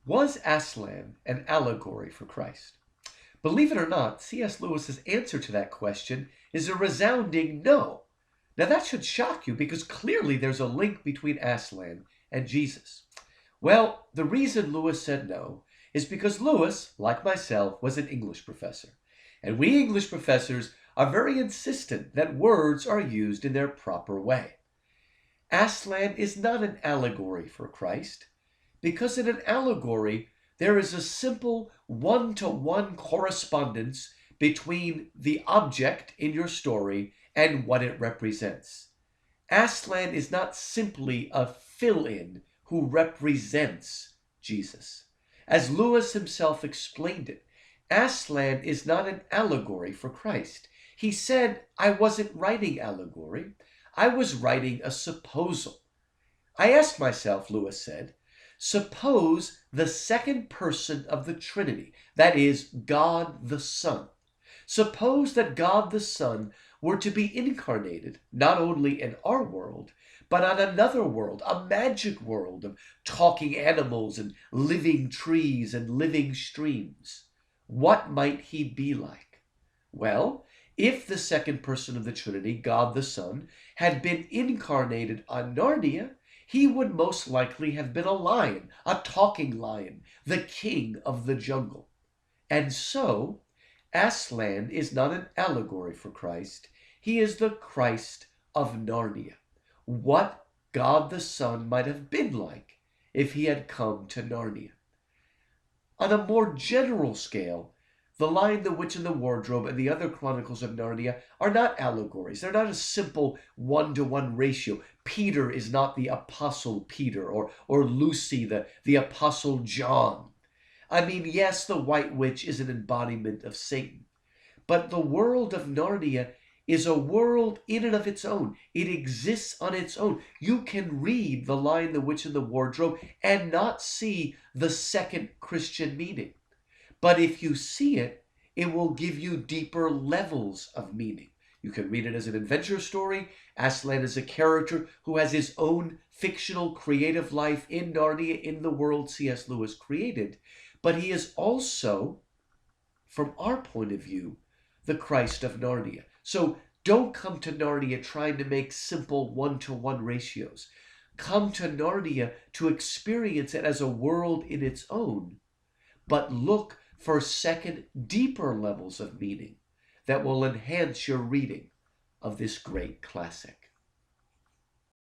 Was Aslan an allegory for Christ? Believe it or not, C.S. Lewis's answer to that question is a resounding no. Now that should shock you because clearly there's a link between Aslan and Jesus. Well, the reason Lewis said no is because Lewis, like myself, was an English professor. And we English professors are very insistent that words are used in their proper way. Aslan is not an allegory for Christ, because in an allegory there is a simple one-to-one correspondence between the object in your story and what it represents. Aslan is not simply a fill-in who represents Jesus. As Lewis himself explained it, Aslan is not an allegory for Christ. He said, I wasn't writing allegory, I was writing a supposal. I asked myself, Lewis said, suppose the second person of the Trinity, that is, God the Son. Suppose that God the Son were to be incarnated, not only in our world, but on another world, a magic world of talking animals and living trees and living streams. What might he be like? Well, if the second person of the Trinity, God the Son, had been incarnated on Narnia, he would most likely have been a lion, a talking lion, the king of the jungle. And so, Aslan is not an allegory for Christ. He is the Christ of Narnia. What God the Son might have been like if he had come to Narnia. On a more general scale, The Lion, the Witch, and the Wardrobe and the other Chronicles of Narnia are not allegories. They're not a simple one-to-one ratio. Peter is not the Apostle Peter, or Lucy the Apostle John. I mean, yes, the White Witch is an embodiment of Satan, but the world of Narnia is a world in and of its own. It exists on its own. You can read The Lion, the Witch, and the Wardrobe and not see the second Christian meaning. But if you see it, it will give you deeper levels of meaning. You can read it as an adventure story. Aslan is a character who has his own fictional creative life in Narnia, in the world C.S. Lewis created. But he is also, from our point of view, the Christ of Narnia. So don't come to Narnia trying to make simple one-to-one ratios. Come to Narnia to experience it as a world in its own, but look for second, deeper levels of meaning that will enhance your reading of this great classic.